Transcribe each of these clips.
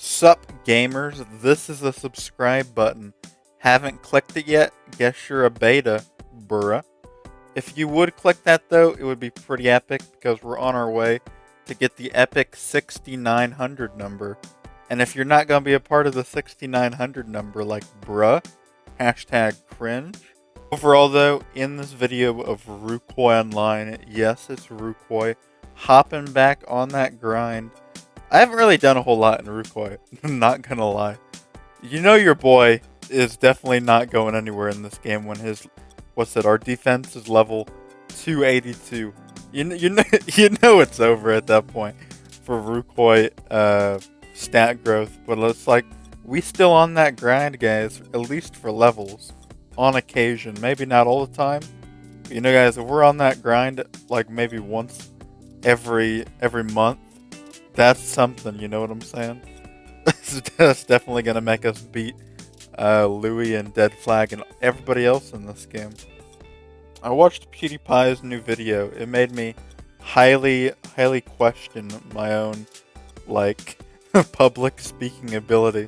Sup gamers, this is the subscribe button. Haven't clicked it yet? Guess you're a beta, bruh. If you would click that though, it would be pretty epic because we're on our way to get the epic 6900 number. And if you're not going to be a part of the 6900 number, like bruh, hashtag cringe. Overall though, in this video of Rucoy Online, yes, it's Rucoy, hopping back on that grind. I haven't really done a whole lot in Rucoy, not gonna lie. You know your boy is definitely not going anywhere in this game when our defense is level 282. You know, you know it's over at that point for Rucoy stat growth, but it's like, we still on that grind, guys, at least for levels, on occasion, maybe not all the time. But you know guys, if we're on that grind, like maybe once every month, that's something, you know what I'm saying? That's definitely gonna make us beat Louis and Dead Flag and everybody else in this game. I watched PewDiePie's new video. It made me highly question my own, like, public speaking ability.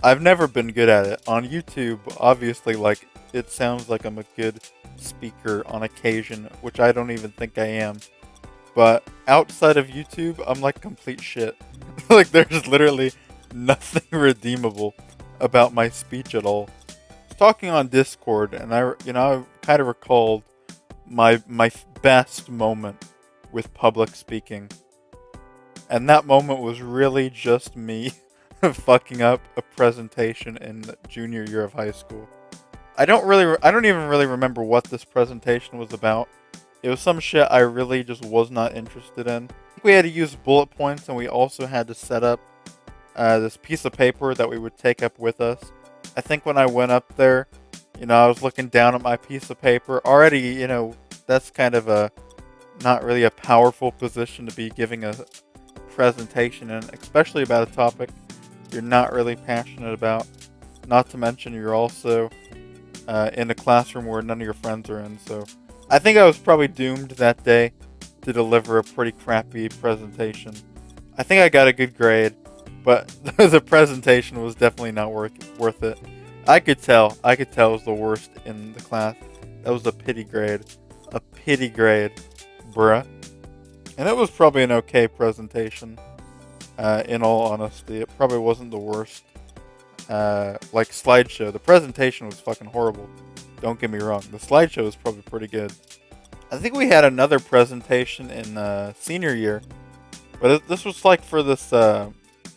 I've never been good at it. On YouTube, obviously, like, it sounds like I'm a good speaker on occasion, which I don't even think I am. But outside of YouTube, I'm like complete shit. Like, there's literally nothing redeemable about my speech at all. I was talking on Discord, and I kind of recalled my best moment with public speaking, and that moment was really just me fucking up a presentation in junior year of high school. I don't even really remember what this presentation was about. It was some shit I really just was not interested in. We had to use bullet points, and we also had to set up this piece of paper that we would take up with us. I think when I went up there, I was looking down at my piece of paper. Already, that's kind of not really a powerful position to be giving a presentation in, especially about a topic you're not really passionate about. Not to mention you're also in a classroom where none of your friends are in, so I think I was probably doomed that day to deliver a pretty crappy presentation. I think I got a good grade, but the presentation was definitely not worth it. I could tell it was the worst in the class. That was a pity grade, bruh. And it was probably an okay presentation. In all honesty, it probably wasn't the worst. Like slideshow, the presentation was fucking horrible. Don't get me wrong. The slideshow was probably pretty good. I think we had another presentation in senior year, but this was like for this. I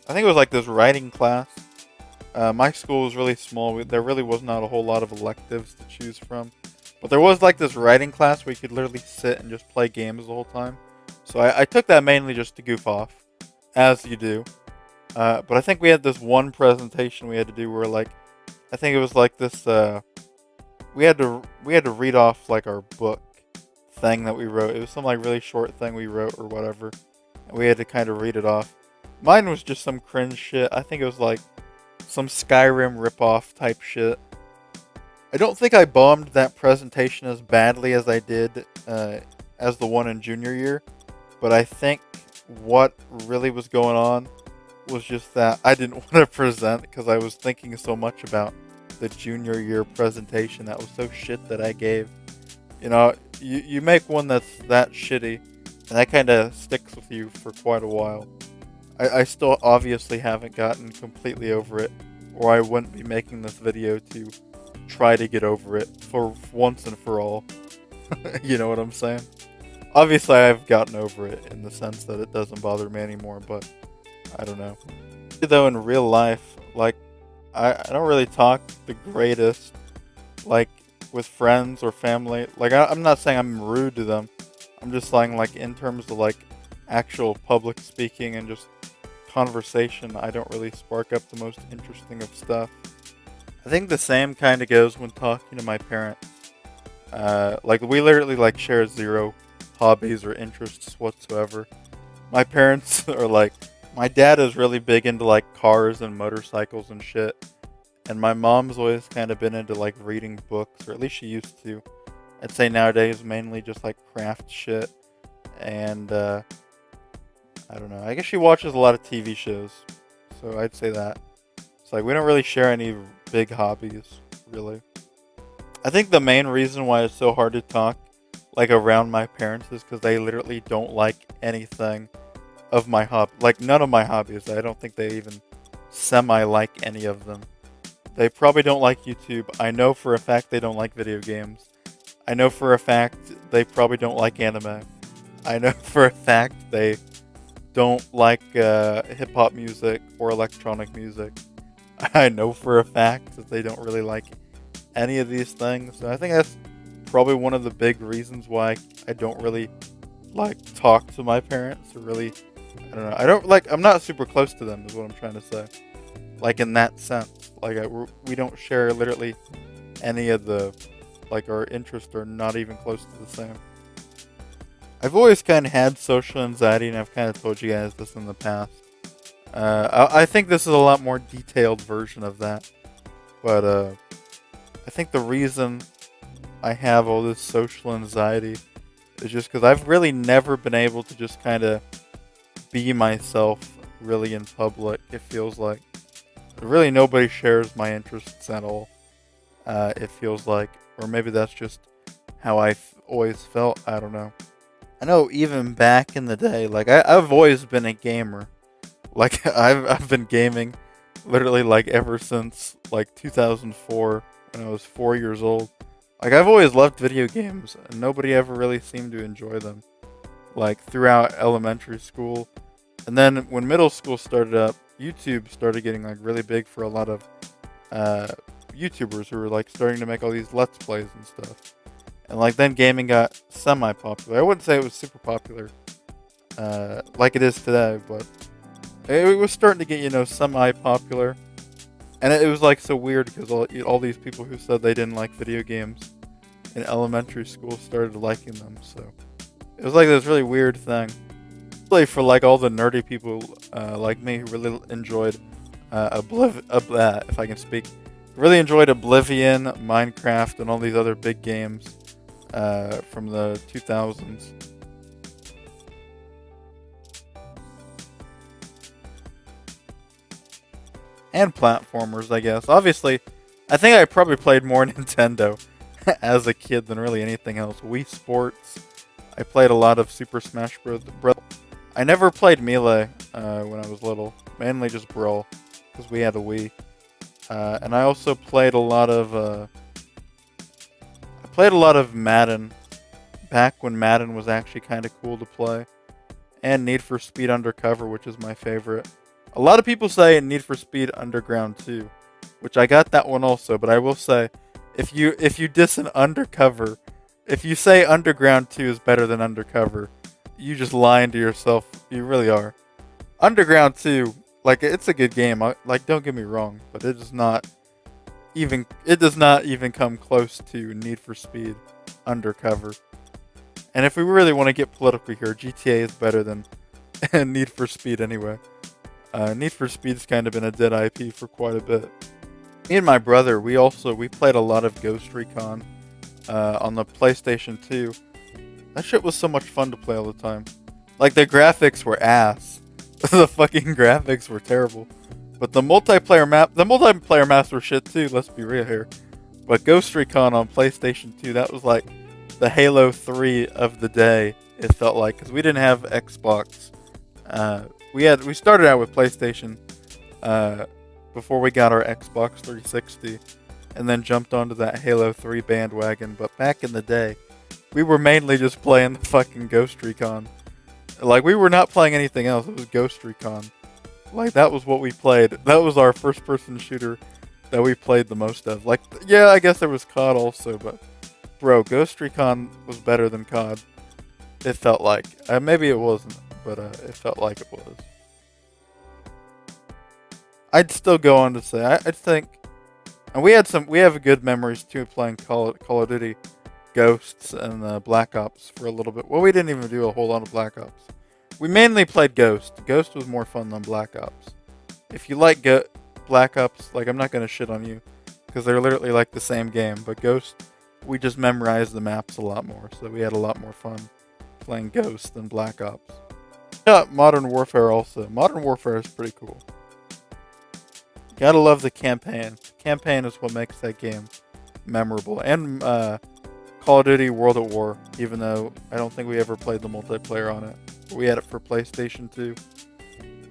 think it was like this writing class. My school was really small. There really was not a whole lot of electives to choose from, but there was like this writing class where you could literally sit and just play games the whole time. So I took that mainly just to goof off, as you do. But I think we had this one presentation we had to do where, like, I think it was like this. We had to read off like our book thing that we wrote. It was some like really short thing we wrote or whatever, and we had to kind of read it off. Mine was just some cringe shit. I think it was like some Skyrim ripoff type shit. I don't think I bombed that presentation as badly as I did as the one in junior year, but I think what really was going on was just that I didn't want to present because I was thinking so much about the junior year presentation that was so shit that I gave. You make one that's that shitty, and that kind of sticks with you for quite a while. I still obviously haven't gotten completely over it, or I wouldn't be making this video to try to get over it for once and for all. You know what I'm saying? Obviously, I've gotten over it in the sense that it doesn't bother me anymore, but I don't know. Though in real life, like, I don't really talk the greatest, like, with friends or family. Like, I'm not saying I'm rude to them. I'm just saying, like, in terms of, like, actual public speaking and just conversation, I don't really spark up the most interesting of stuff. I think the same kind of goes when talking to my parents. Like, we literally, like, share zero hobbies or interests whatsoever. My parents are like, my dad is really big into like cars and motorcycles and shit, and my mom's always kind of been into like reading books, or at least she used to. I'd say nowadays mainly just like craft shit, and I don't know, I guess she watches a lot of TV shows, So I'd say that. It's like we don't really share any big hobbies, really. I think the main reason why it's so hard to talk like around my parents is because they literally don't like anything of my hobby. Like none of my hobbies. I don't think they even semi like any of them. They probably don't like YouTube. I know for a fact they don't like video games. I know for a fact they probably don't like anime. I know for a fact they don't like hip hop music or electronic music. I know for a fact that they don't really like any of these things. So I think that's probably one of the big reasons why I don't really like talk to my parents. Or really, I don't know. I'm not super close to them is what I'm trying to say. Like in that sense, like we don't share literally any of the, like our interests are not even close to the same. I've always kind of had social anxiety, and I've kind of told you guys this in the past. I think this is a lot more detailed version of that, but I think the reason I have all this social anxiety is just because I've really never been able to just kind of be myself really in public. It feels like really nobody shares my interests at all. It feels like, or maybe that's just how always felt. I don't know. I know even back in the day, like I've always been a gamer. Like I've been gaming literally like ever since like 2004 when I was 4 years old. Like I've always loved video games and nobody ever really seemed to enjoy them. Like throughout elementary school. And then when middle school started up, YouTube started getting like really big for a lot of YouTubers who were like starting to make all these Let's Plays and stuff. And like then gaming got semi-popular. I wouldn't say it was super popular like it is today, but it was starting to get, semi-popular. And it was like so weird because all these people who said they didn't like video games in elementary school started liking them. So it was like this really weird thing. Really for like all the nerdy people like me who really enjoyed if I can speak, really enjoyed Oblivion, Minecraft, and all these other big games from the 2000s. And platformers, I guess. Obviously, I think I probably played more Nintendo as a kid than really anything else. Wii Sports. I played a lot of Super Smash Bros. I never played Melee when I was little. Mainly just Brawl, because we had a Wii. And I also played a lot of Madden back when Madden was actually kind of cool to play, and Need for Speed Undercover, which is my favorite. A lot of people say Need for Speed Underground 2, which I got that one also, but I will say, if you diss an Undercover, if you say Underground 2 is better than Undercover, you just lying to yourself. You really are. Underground 2, like it's a good game. Like don't get me wrong, but it does not even come close to Need for Speed Undercover. And if we really want to get political here, GTA is better than Need for Speed anyway. Need for Speed's kind of been a dead IP for quite a bit. Me and my brother, we played a lot of Ghost Recon on the PlayStation 2. That shit was so much fun to play all the time. Like the graphics were ass. The fucking graphics were terrible. But the multiplayer maps were shit too, let's be real here. But Ghost Recon on PlayStation 2, that was like the Halo 3 of the day, it felt like, because we didn't have Xbox. We started out with PlayStation before we got our Xbox 360, and then jumped onto that Halo 3 bandwagon. But back in the day, we were mainly just playing the fucking Ghost Recon. Like, we were not playing anything else, it was Ghost Recon. Like, that was what we played. That was our first-person shooter that we played the most of. Like, yeah, I guess there was COD also, but bro, Ghost Recon was better than COD. It felt like. Maybe it wasn't, but it felt like it was. I'd still go on to say, I think, and we have good memories too playing Call of Duty Ghosts and Black Ops for a little bit. Well, we didn't even do a whole lot of Black Ops. We mainly played Ghost. Ghost was more fun than Black Ops. If you like Black Ops, like, I'm not going to shit on you, because they're literally like the same game, but Ghost, we just memorized the maps a lot more, so we had a lot more fun playing Ghost than Black Ops. Yeah, Modern Warfare also. Modern Warfare is pretty cool. Gotta love the campaign. Campaign is what makes that game memorable. And Call of Duty World at War, even though I don't think we ever played the multiplayer on it. We had it for PlayStation 2.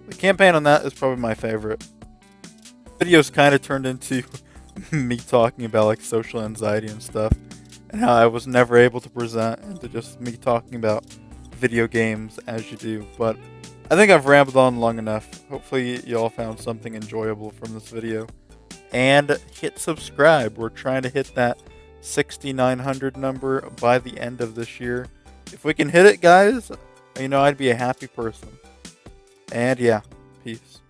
The campaign on that is probably my favorite. Videos kind of turned into me talking about like social anxiety and stuff, and how I was never able to present into just me talking about video games as you do. But I think I've rambled on long enough. Hopefully you all found something enjoyable from this video. And hit subscribe. We're trying to hit that 6,900 number by the end of this year. If we can hit it, guys, I'd be a happy person. And yeah, peace.